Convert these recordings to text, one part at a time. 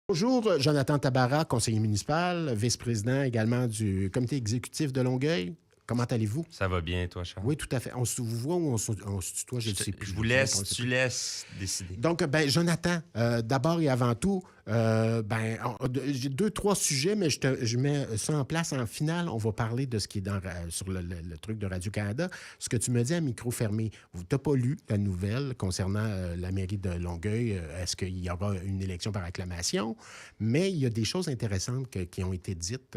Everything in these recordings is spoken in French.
Bonjour, Jonathan Tabarra, conseiller municipal, vice-président également du comité exécutif de Longueuil. Comment allez-vous? Ça va bien, toi, Charles? Oui, tout à fait. On se vous voit ou on se tutoie, je ne sais plus. Je vous laisse, tu laisses décider. Donc, Jonathan, d'abord et avant tout, j'ai deux, trois sujets, mais je mets ça en place. En finale, on va parler de ce qui est sur le truc de Radio-Canada. Ce que tu me dis à micro fermé, tu n'as pas lu la nouvelle concernant la mairie de Longueuil. Est-ce qu'il y aura une élection par acclamation? Mais il y a des choses intéressantes qui ont été dites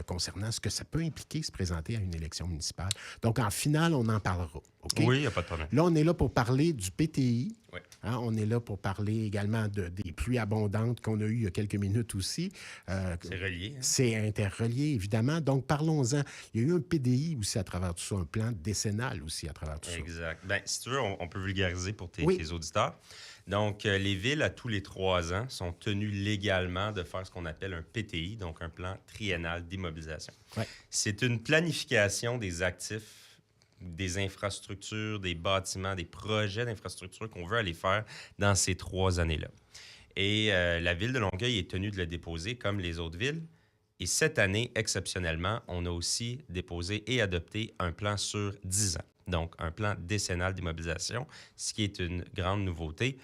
concernant ce que ça peut impliquer se présenter à une élection municipale. Donc, en finale, on en parlera. Okay? Oui, il n'y a pas de problème. Là, on est là pour parler du PTI. Oui. Hein, on est là pour parler également des pluies abondantes qu'on a eues il y a quelques minutes aussi. C'est relié. Hein? C'est interrelié, évidemment. Donc, parlons-en. Il y a eu un PDI aussi à travers tout ça, un plan décennal aussi à travers tout ça. Exact. Bien, si tu veux, on peut vulgariser pour tes auditeurs. Donc, les villes, à tous les 3 ans, sont tenues légalement de faire ce qu'on appelle un PTI, donc un plan triennal d'immobilisation. Ouais. C'est une planification des actifs, des infrastructures, des bâtiments, des projets d'infrastructures qu'on veut aller faire dans ces 3 années-là. Et la ville de Longueuil est tenue de le déposer comme les autres villes. Et cette année, exceptionnellement, on a aussi déposé et adopté un plan sur 10 ans. Donc, un plan décennal d'immobilisation, ce qui est une grande nouveauté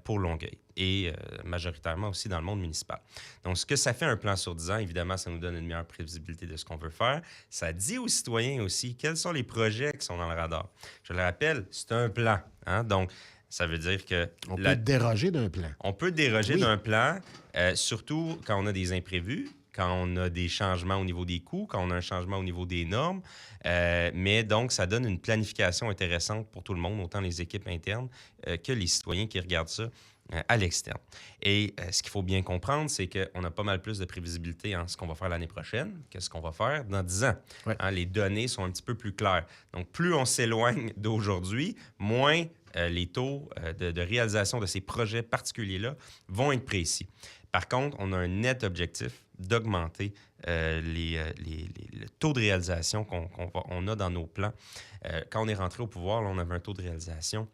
pour Longueuil et majoritairement aussi dans le monde municipal. Donc, ce que ça fait un plan sur 10 ans, évidemment, ça nous donne une meilleure prévisibilité de ce qu'on veut faire. Ça dit aux citoyens aussi quels sont les projets qui sont dans le radar. Je le rappelle, c'est un plan. Hein? Donc, ça veut dire que... On peut déroger d'un plan. On peut déroger d'un plan, surtout quand on a des imprévus, quand on a des changements au niveau des coûts, quand on a un changement au niveau des normes. Mais donc, ça donne une planification intéressante pour tout le monde, autant les équipes internes que les citoyens qui regardent ça à l'externe. Et ce qu'il faut bien comprendre, c'est qu'on a pas mal plus de prévisibilité en ce qu'on va faire l'année prochaine que ce qu'on va faire dans 10 ans. Ouais. Hein, les données sont un petit peu plus claires. Donc, plus on s'éloigne d'aujourd'hui, moins les taux de réalisation de ces projets particuliers-là vont être précis. Par contre, on a un net objectif d'augmenter le taux de réalisation qu'on a dans nos plans. Quand on est rentré au pouvoir, là, on avait un taux de réalisation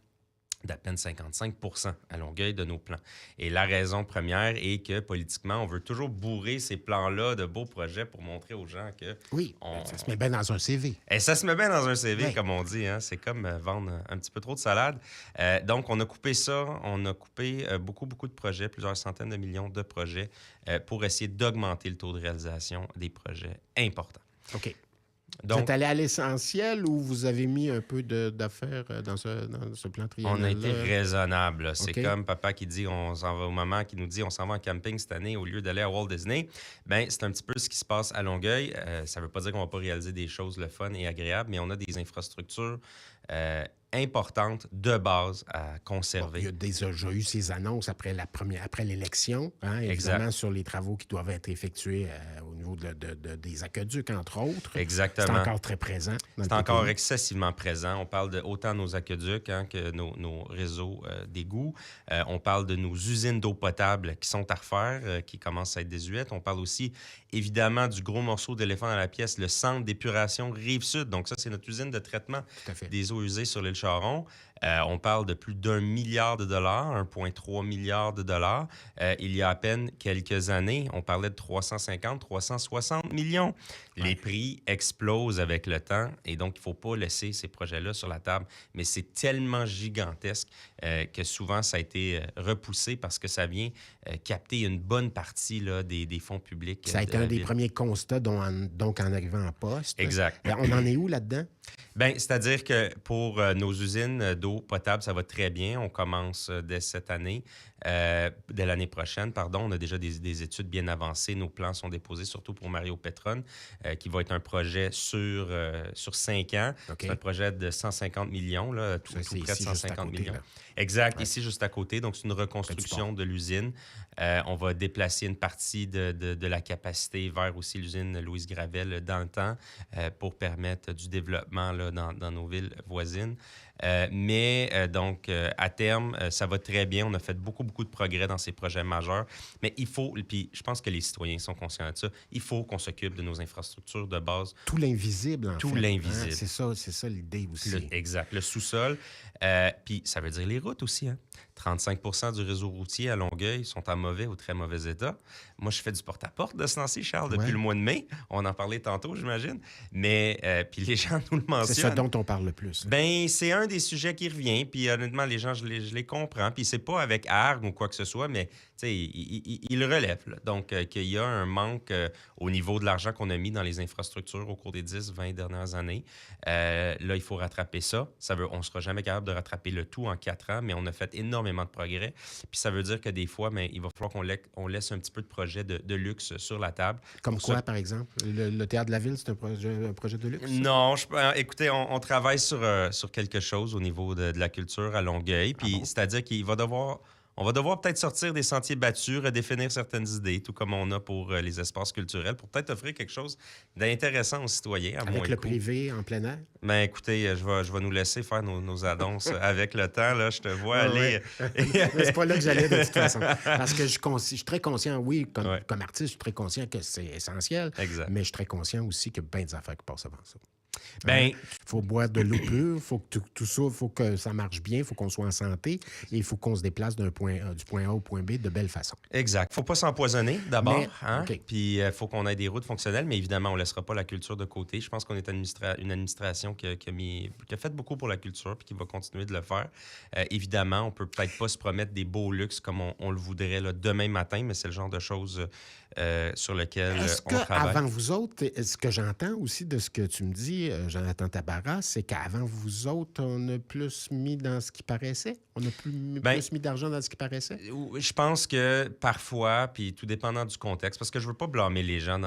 d'à peine 55 % à Longueuil de nos plans. Et la raison première est que, politiquement, on veut toujours bourrer ces plans-là de beaux projets pour montrer aux gens que... Oui, ça se met bien dans un CV. Et ça se met bien dans un CV, ouais. Comme on dit. Hein? C'est comme vendre un petit peu trop de salade. Donc, on a coupé ça. On a coupé beaucoup de projets, plusieurs centaines de millions de projets pour essayer d'augmenter le taux de réalisation des projets importants. OK. Donc, vous êtes allé à l'essentiel ou vous avez mis un peu d'affaires dans ce plan triennal? On a été raisonnable. Là. C'est Okay. comme papa qui dit on s'en va au maman qui nous dit on s'en va en camping cette année au lieu d'aller à Walt Disney. Ben c'est un petit peu ce qui se passe à Longueuil. Ça veut pas dire qu'on va pas réaliser des choses le fun et agréables, mais on a des infrastructures importantes de base à conserver. Bon, il y a déjà eu ces annonces après l'élection, hein, évidemment, sur les travaux qui doivent être effectués au niveau des aqueducs, entre autres. Exactement. C'est encore très présent. C'est encore excessivement présent. On parle de autant nos aqueducs que nos réseaux d'égouts. On parle de nos usines d'eau potable qui sont à refaire, qui commencent à être désuètes. On parle aussi, évidemment, du gros morceau d'éléphant dans la pièce, le centre d'épuration Rive-Sud. Donc ça, c'est notre usine de traitement des eaux usées sur l'île Charon. On parle de plus d'1 milliard de dollars, 1,3 milliard de dollars. Il y a à peine quelques années, on parlait de 350, 360 millions. Ouais. Les prix explosent avec le temps et donc il ne faut pas laisser ces projets-là sur la table. Mais c'est tellement gigantesque que souvent ça a été repoussé parce que ça vient capter une bonne partie là, des fonds publics. Ça a été un des premiers constats donc en arrivant en poste. Exact. On en est où là-dedans? Bien, c'est-à-dire que pour nos usines d'eau potable, ça va très bien. On commence dès cette année, dès l'année prochaine, pardon. On a déjà des études bien avancées. Nos plans sont déposés, surtout pour Mario Petron, qui va être un projet sur 5 ans. Okay. C'est un projet de 150 millions, là, tout près de 150 millions. Là. Exact, ici juste à côté. Donc, c'est une reconstruction de l'usine. On va déplacer une partie de la capacité vers aussi l'usine Louise Gravel dans le temps pour permettre du développement là, dans nos villes voisines. À terme, ça va très bien. On a fait beaucoup, beaucoup de progrès dans ces projets majeurs. Mais il faut, puis je pense que les citoyens sont conscients de ça, il faut qu'on s'occupe de nos infrastructures de base. Tout l'invisible, en Tout fait. l'invisible. C'est ça l'idée aussi. Exact. Le sous-sol. Puis ça veut dire les routes aussi. Hein? 35 du réseau routier à Longueuil sont en mauvais ou très mauvais état. Moi, je fais du porte-à-porte de ce temps-ci, Charles, depuis le mois de mai. On en parlait tantôt, j'imagine. Mais puis les gens nous le mentionnent. C'est ça dont on parle le plus. Ben, c'est un des sujets qui revient. Puis honnêtement, les gens, je les comprends. Puis c'est pas avec hargue ou quoi que ce soit, mais ils le relèvent. Là. Donc, qu'il y a un manque au niveau de l'argent qu'on a mis dans les infrastructures au cours des 10-20 dernières années. Là, il faut rattraper ça. On ne sera jamais capable de rattraper le tout en 4 ans, mais on a fait énormément de progrès. Puis ça veut dire que des fois, il va falloir qu'on laisse un petit peu de projets de luxe sur la table. Comme quoi, par exemple? Le Théâtre de la Ville, c'est un projet de luxe? Non, écoutez, on travaille sur quelque chose au niveau de la culture à Longueuil. Puis c'est-à-dire on va devoir peut-être sortir des sentiers battus, redéfinir certaines idées, tout comme on a pour les espaces culturels, pour peut-être offrir quelque chose d'intéressant aux citoyens. Avec le privé en plein air? Ben écoutez, je vais nous laisser faire nos annonces avec le temps. Là, je te vois aller. Mais c'est pas là que j'allais de toute façon. Parce que je suis très conscient, oui, comme artiste, je suis très conscient que c'est essentiel. Exact. Mais je suis très conscient aussi qu'il y a bien des affaires qui passent avant ça. Ben, il faut boire de l'eau pure, faut que tout ça, il faut que ça marche bien, il faut qu'on soit en santé et il faut qu'on se déplace du point A au point B de belle façon. Exact. Faut pas s'empoisonner d'abord. Okay. Puis il faut qu'on ait des routes fonctionnelles, mais évidemment, on ne laissera pas la culture de côté. Je pense qu'on est une administration qui a fait beaucoup pour la culture puis qui va continuer de le faire. Évidemment, on peut peut-être pas se promettre des beaux luxes comme on le voudrait là, demain matin, mais c'est le genre de choses sur lesquelles on travaille. Avant vous autres, ce que j'entends aussi de ce que tu me dis, Jonathan Tabarras, c'est qu'avant vous autres, on a plus mis dans ce qui paraissait? On a plus mis d'argent dans ce qui paraissait? Je pense que parfois, puis tout dépendant du contexte, parce que je veux pas blâmer les gens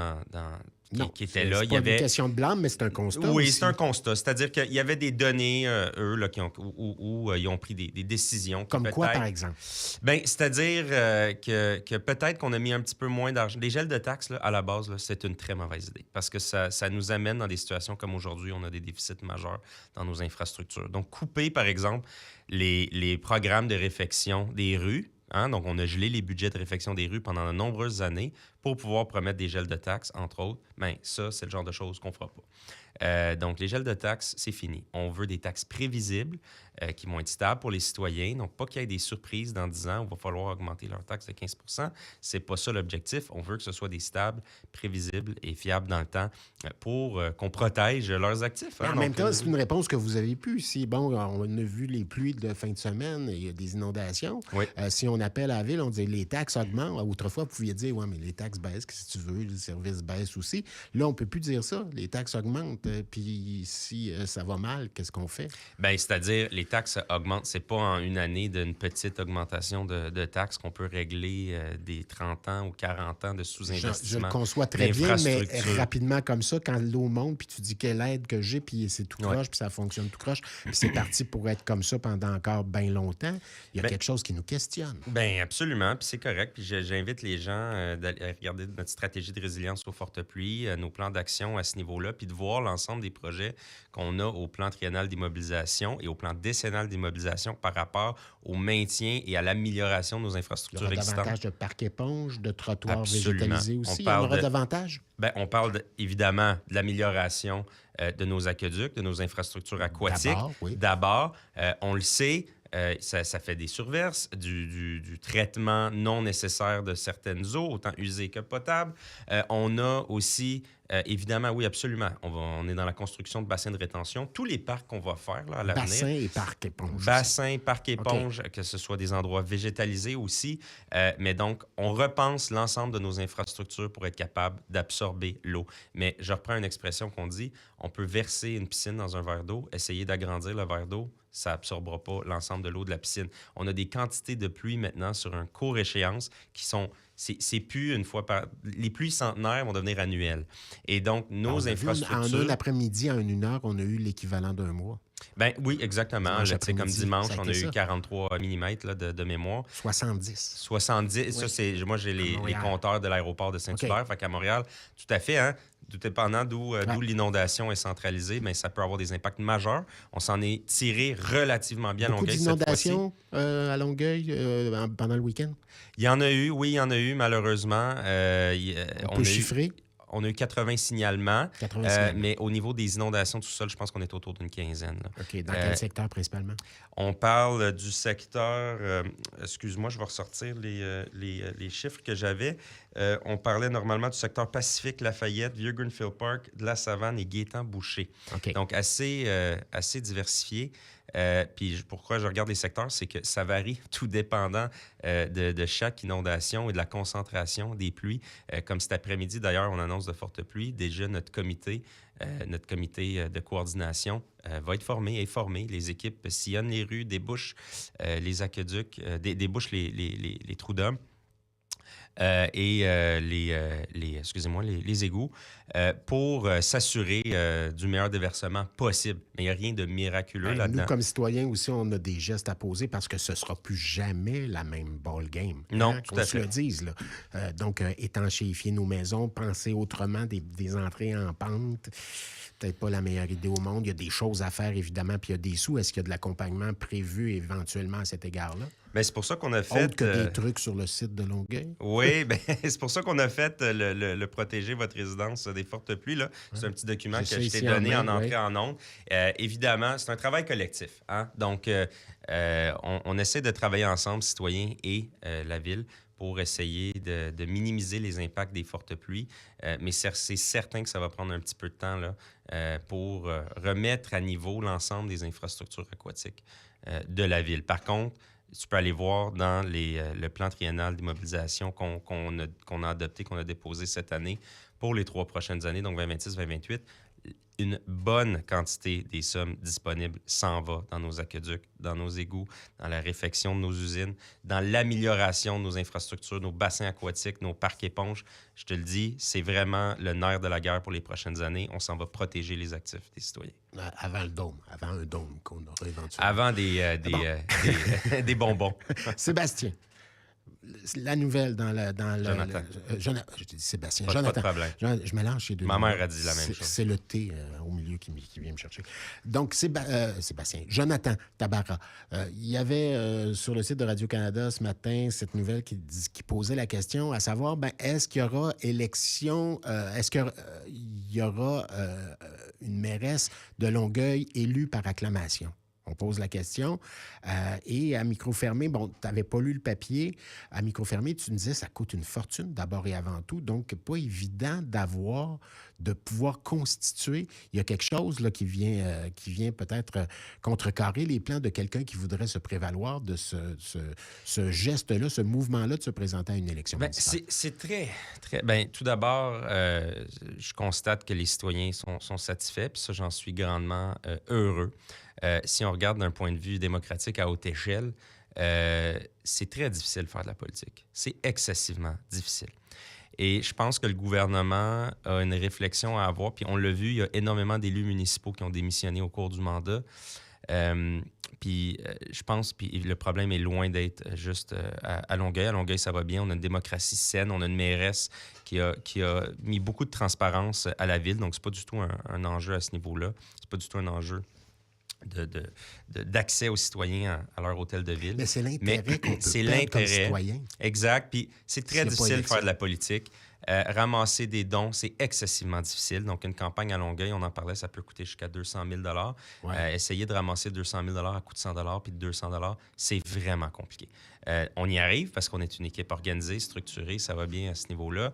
qui étaient là. C'est pas une question de blâme, mais c'est un constat. Oui, aussi. c'est un constat. C'est-à-dire qu'il y avait des données, eux, là, où ils ont pris des décisions. Comme quoi, par exemple? Bien, c'est-à-dire que peut-être qu'on a mis un petit peu moins d'argent. Les gels de taxes, là, à la base, là, c'est une très mauvaise idée parce que ça nous amène dans des situations comme aujourd'hui, on a des déficits majeurs dans nos infrastructures. Donc, couper, par exemple, les programmes de réfection des rues. Hein? Donc, on a gelé les budgets de réfection des rues pendant de nombreuses années pour pouvoir promettre des gels de taxes, entre autres. Bien, ça, c'est le genre de choses qu'on ne fera pas. Donc, les gels de taxes, c'est fini. On veut des taxes prévisibles qui vont être stables pour les citoyens. Donc, pas qu'il y ait des surprises dans 10 ans où il va falloir augmenter leurs taxes de 15 %. C'est pas ça l'objectif. On veut que ce soit des stables, prévisibles et fiables dans le temps pour qu'on protège leurs actifs. Hein? En même temps, c'est une réponse que vous avez pu. Si, bon, on a vu les pluies de fin de semaine, il y a des inondations. Oui. Si on appelle à la ville, on dit les taxes augmentent. Autrefois, vous pouviez dire, oui, mais les taxes baissent, si tu veux, les services baissent aussi. Là, on ne peut plus dire ça. Les taxes augmentent. Puis si ça va mal, qu'est-ce qu'on fait? Bien, c'est-à-dire, les taxes augmentent. C'est pas en une année d'une petite augmentation de taxes qu'on peut régler des 30 ans ou 40 ans de sous-investissement. Je le conçois très bien, mais rapidement comme ça, quand l'eau monte, puis tu dis quelle aide que j'ai, puis c'est tout croche, puis ça fonctionne tout croche, puis c'est parti pour être comme ça pendant encore bien longtemps, il y a quelque chose qui nous questionne. Bien, absolument, puis c'est correct. Puis j'invite les gens à regarder notre stratégie de résilience aux fortes pluies, nos plans d'action à ce niveau-là, puis de voir l'ensemble des projets qu'on a au plan triennal d'immobilisation et au plan décennal d'immobilisation par rapport au maintien et à l'amélioration de nos infrastructures existantes. Davantage de parcs éponges, de trottoirs Absolument. végétalisés aussi. Il y en aura davantage? Bien, on parle évidemment de l'amélioration de nos aqueducs, de nos infrastructures aquatiques. D'abord, on le sait, ça fait des surverses, du traitement non nécessaire de certaines eaux, autant usées que potables. On a aussi, évidemment, oui, absolument, on est dans la construction de bassins de rétention. Tous les parcs qu'on va faire là, à l'avenir. Bassins et parcs éponges. Bassins, parcs éponges, que ce soit des endroits végétalisés aussi. Mais donc, on repense l'ensemble de nos infrastructures pour être capable d'absorber l'eau. Mais je reprends une expression qu'on dit, on peut verser une piscine dans un verre d'eau, essayer d'agrandir le verre d'eau, ça absorbera pas l'ensemble de l'eau de la piscine. On a des quantités de pluie maintenant sur un court échéance qui sont... C'est plus une fois par... Les pluies centenaires vont devenir annuelles. Et donc, nos infrastructures... En un après-midi, en 1 heure, on a eu l'équivalent d'un mois. Ben oui, exactement. Dimanche Là, tu sais, comme après-midi, dimanche, ça a on été a eu ça. 43 mm là, de mémoire. 70. 70, ça Oui, c'est. Moi, j'ai à les Montréal. compteurs de l'aéroport de OK. Saint-Hubert. Fait qu'à Montréal, tout à fait, hein, tout dépendant Ouais. d'où l'inondation est centralisée, mais ça peut avoir des impacts majeurs. On s'en est tiré relativement bien à Beaucoup Longueuil cette fois-ci. d'inondations à Longueuil pendant le week-end. Il y en a eu, oui, il y en a eu, malheureusement. On peut On a eu. chiffrer On a eu 80 signalements, 80 signalements. mais au niveau des inondations du sol, je pense qu'on est autour d'une quinzaine. Là. OK. Dans quel secteur principalement? On parle du secteur, excuse-moi, je vais ressortir les chiffres que j'avais. On parlait normalement du secteur Pacifique, Lafayette, Vieux Greenfield Park, de la Savane et Gaétan-Boucher. OK. Donc, assez diversifié. Puis pourquoi je regarde les secteurs, c'est que ça varie tout dépendant de chaque inondation et de la concentration des pluies. Comme cet après-midi, d'ailleurs, on annonce de fortes pluies. Déjà, notre comité de coordination va être formé. Les équipes sillonnent les rues, débouchent les aqueducs, débouchent les trous d'hommes. Les égouts pour s'assurer du meilleur déversement possible. Mais il n'y a rien de miraculeux là-dedans. Nous, comme citoyens aussi, on a des gestes à poser parce que ce ne sera plus jamais la même ball game. Non, hein, tout qu'on à se fait. le dise. Là. Donc, étanchéifier nos maisons, penser autrement des entrées en pente. Peut-être pas la meilleure idée au monde. Il y a des choses à faire, évidemment, puis il y a des sous. Est-ce qu'il y a de l'accompagnement prévu éventuellement à cet égard-là? Mais c'est pour ça qu'on a fait... Autre que des trucs sur le site de Longueuil? Oui, ben, c'est pour ça qu'on a fait le Protéger votre résidence des fortes pluies. Là. C'est un petit document J'ai que ça je t'ai ici donné en en main, entrée oui. en ondes. Évidemment, c'est un travail collectif. Hein? Donc, on essaie de travailler ensemble, citoyens et la ville, pour essayer de minimiser les impacts des fortes pluies. Mais c'est certain que ça va prendre un petit peu de temps là, pour remettre à niveau l'ensemble des infrastructures aquatiques de la ville. Par contre, tu peux aller voir dans le plan triennal d'immobilisation qu'on a adopté, qu'on a déposé cette année pour les 3 prochaines années, donc 2026-2028. Une bonne quantité des sommes disponibles s'en va dans nos aqueducs, dans nos égouts, dans la réfection de nos usines, dans l'amélioration de nos infrastructures, nos bassins aquatiques, nos parcs éponges. Je te le dis, c'est vraiment le nerf de la guerre pour les prochaines années. On s'en va protéger les actifs des citoyens. Avant le dôme, avant un dôme qu'on aura éventuellement. Avant des bonbons. Sébastien, la nouvelle Jonathan. Je dis Sébastien. Pas de Jonathan. problème. Je mélange ces deux. Ma noms. mère a dit la même chose. C'est le T au milieu qui vient me chercher. Donc, Sébastien. Jonathan Tabarra. Il y avait sur le site de Radio-Canada ce matin cette nouvelle qui posait la question à savoir, est-ce qu'il y aura élection, est-ce qu'il y aura une mairesse de Longueuil élue par acclamation? On pose la question. Et à micro fermé, bon, tu n'avais pas lu le papier. À micro fermé, tu me disais ça coûte une fortune d'abord et avant tout. Donc, pas évident de pouvoir constituer. Il y a quelque chose là, qui vient peut-être contrecarrer les plans de quelqu'un qui voudrait se prévaloir de ce geste-là, ce mouvement-là de se présenter à une élection municipale. C'est très... tout d'abord, je constate que les citoyens sont satisfaits, puis ça, j'en suis grandement heureux. Si on regarde d'un point de vue démocratique à haute échelle, c'est très difficile de faire de la politique. C'est excessivement difficile. Et je pense que le gouvernement a une réflexion à avoir. Puis on l'a vu, il y a énormément d'élus municipaux qui ont démissionné au cours du mandat. Je pense que le problème est loin d'être juste à Longueuil. À Longueuil, ça va bien. On a une démocratie saine. On a une mairesse qui a mis beaucoup de transparence à la ville. Donc, c'est pas du tout un enjeu à ce niveau-là. C'est pas du tout un enjeu d'accès aux citoyens à leur hôtel de ville. Mais c'est l'intérêt qu'on peut c'est perdre comme l'intérêt. Citoyen. Exact. Puis c'est très difficile de faire de la politique. politique. Ramasser des dons, c'est excessivement difficile. Donc, une campagne à Longueuil, on en parlait, ça peut coûter jusqu'à 200 000 Ouais. Essayer de ramasser 200 000 à coût de 100 puis de 200 c'est vraiment compliqué. On y arrive parce qu'on est une équipe organisée, structurée, ça va bien à ce niveau-là.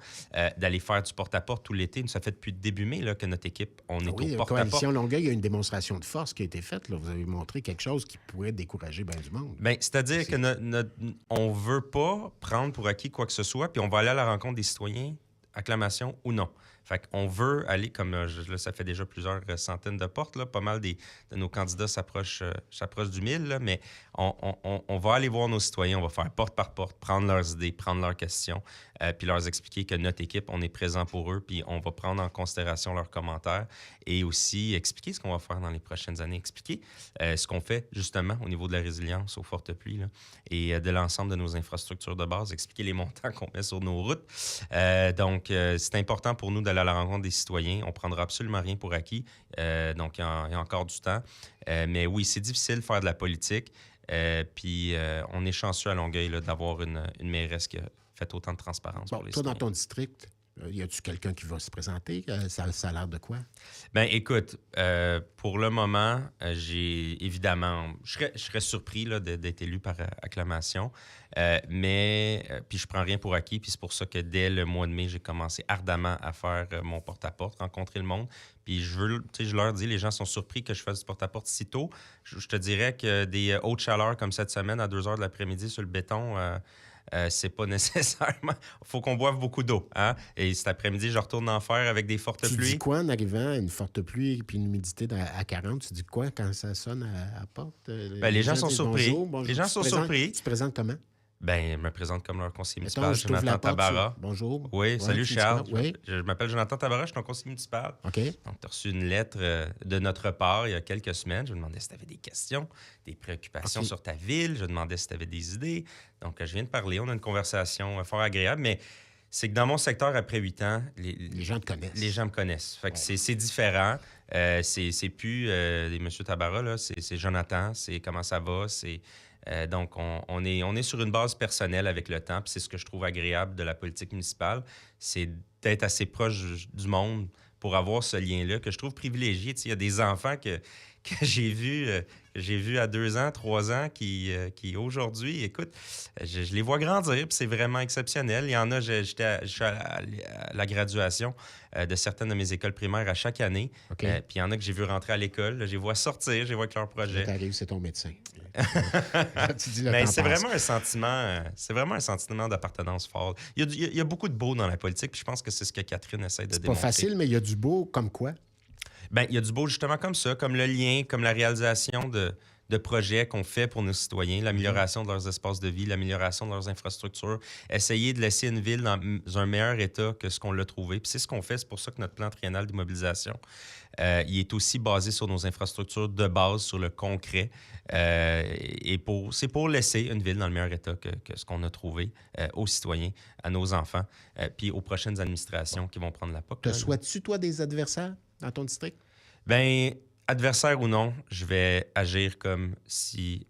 D'aller faire du porte-à-porte tout l'été, ça fait depuis début mai là, que notre équipe, on est Oui, au la porte-à-porte. Coalition Longueuil, il y a une démonstration de force qui a été faite. Là. Vous avez montré quelque chose qui pourrait décourager bien du monde. Bien, c'est-à-dire que on ne veut pas prendre pour acquis quoi que ce soit, puis on va aller à la rencontre des citoyens acclamation ou non. Fait qu'on veut aller, comme là, ça fait déjà plusieurs centaines de portes, là, pas mal de nos candidats s'approchent du 1000, là, mais on va aller voir nos citoyens, on va faire porte par porte, prendre leurs idées, prendre leurs questions, puis leur expliquer que notre équipe, on est présent pour eux, puis on va prendre en considération leurs commentaires et aussi expliquer ce qu'on va faire dans les prochaines années, expliquer ce qu'on fait justement au niveau de la résilience aux fortes pluies là, et de l'ensemble de nos infrastructures de base, expliquer les montants qu'on met sur nos routes. Donc, c'est important pour nous d'aller à la rencontre des citoyens. On ne prendra absolument rien pour acquis. Donc, il y a encore du temps. Mais oui, c'est difficile de faire de la politique. Puis, on est chanceux à Longueuil là, d'avoir une mairesse qui a fait autant de transparence pour les toi, citoyens. dans ton district, y a-tu quelqu'un qui va se présenter? Ça a l'air de quoi? Ben écoute, pour le moment, j'ai évidemment, je serais surpris là, d'être élu par acclamation, mais puis je prends rien pour acquis, puis c'est pour ça que dès le mois de mai, j'ai commencé ardemment à faire mon porte-à-porte, rencontrer le monde. Puis je leur dis, les gens sont surpris que je fasse du porte-à-porte si tôt. Je te dirais que des hautes chaleurs comme cette semaine à 2 h de l'après-midi sur le béton, c'est pas nécessairement. Il faut qu'on boive beaucoup d'eau. Hein? Et cet après-midi, je retourne en faire avec des fortes Tu pluies. dis quoi en arrivant à une forte pluie et une humidité à 40? Tu dis quoi quand ça sonne à la porte? Les gens sont disent surpris. bonjour. Les gens sont surpris. Tu te présentes comment? Ben, je me présente comme leur conseiller Mettons, municipal, je t'ouvre Jonathan la porte, Tabarra. bonjour. Oui, Ouais, salut tu dis Charles. quoi? Oui. Je m'appelle Jonathan Tabarra, je suis ton conseiller municipal. OK. Donc, tu as reçu une lettre de notre part il y a quelques semaines. Je me demandais si tu avais des questions, des préoccupations OK. sur ta ville. Je demandais si tu avais des idées. Donc, je viens de parler. On a une conversation fort agréable, mais c'est que dans mon secteur, après 8 ans, Les gens te connaissent. les gens me connaissent. Fait que c'est différent. C'est plus des Monsieur Tabarra, là. C'est Jonathan, c'est comment ça va, donc, on est sur une base personnelle avec le temps, puis c'est ce que je trouve agréable de la politique municipale, c'est d'être assez proche du monde pour avoir ce lien-là que je trouve privilégié. Il y a des enfants que j'ai vus à 2 ans, 3 ans, qui aujourd'hui, écoute, je les vois grandir, puis c'est vraiment exceptionnel. Il y en a, je suis à la graduation de certaines de mes écoles primaires à chaque année. OK. Puis il y en a que j'ai vu rentrer à l'école, je les vois sortir, je les vois avec leur projet. Quand t'arrives, c'est ton médecin. Tu dis le Mais temps c'est passe. vraiment un sentiment d'appartenance fort. Il y a beaucoup de beau dans la politique, puis je pense que c'est ce que Catherine essaie de C'est pas démontrer. facile, mais il y a du beau comme quoi? Ben, il y a du beau justement comme ça, comme le lien, comme la réalisation de projets qu'on fait pour nos citoyens, l'amélioration de leurs espaces de vie, l'amélioration de leurs infrastructures, essayer de laisser une ville dans un meilleur état que ce qu'on l'a trouvé. Puis c'est ce qu'on fait, c'est pour ça que notre plan triennal d'immobilisation, il est aussi basé sur nos infrastructures de base, sur le concret. C'est pour laisser une ville dans le meilleur état que ce qu'on a trouvé aux citoyens, à nos enfants, puis aux prochaines administrations qui vont prendre la POC. Te souhaites-tu, toi, des adversaires dans ton district? Ben, adversaire ou non, je vais agir comme si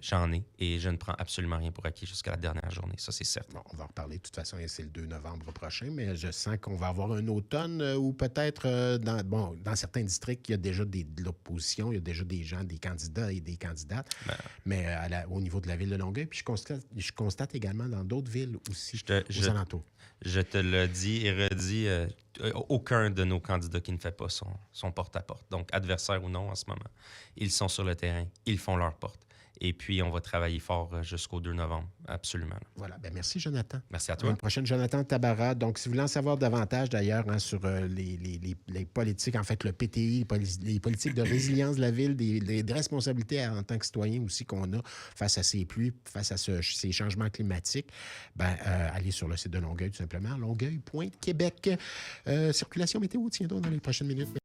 j'en ai et je ne prends absolument rien pour acquis jusqu'à la dernière journée. Ça, c'est certain. Bon, on va en reparler de toute façon, et c'est le 2 novembre prochain, mais je sens qu'on va avoir un automne où peut-être, dans certains districts, il y a déjà de l'opposition, il y a déjà des gens, des candidats et des candidates, mais au niveau de la ville de Longueuil. Puis je constate également dans d'autres villes aussi, aux alentours. Je te le dis et redis, aucun de nos candidats qui ne fait pas son porte-à-porte. Donc, adversaire ou non en ce moment, ils sont sur le terrain, ils font leur porte. Et puis, on va travailler fort jusqu'au 2 novembre, absolument. Voilà. Ben merci, Jonathan. Merci à À toi. une prochaine, Jonathan Tabarra. Donc, si vous voulez en savoir davantage, d'ailleurs, sur les politiques, en fait, le PTI, les politiques de résilience de la ville, des responsabilités en tant que citoyen aussi qu'on a face à ces pluies, face à ces changements climatiques, allez sur le site de Longueuil, tout simplement, longueuil.québec. Circulation météo, tiens donc dans les prochaines minutes.